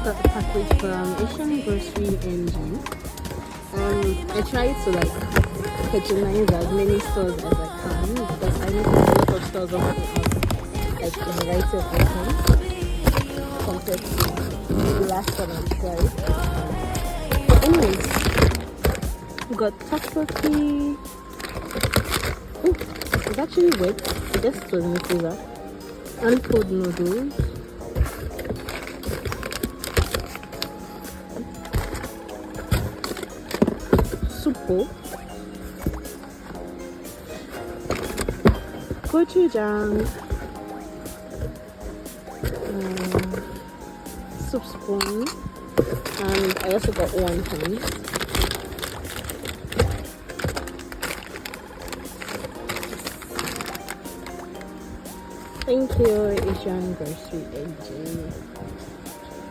got the package from Asian Grocery NG. I try to like patronize as many stores as I can because I know a lot of stores don't have like a variety of items compared to the last one I tried. But anyways, we got tteokbokki. Oh, it's actually wet. I guess it was in the freezer. And cold noodles. Suppo. Gochujang. Soup spoon. And I also got wonton. Thank you, Asian Grocery NG.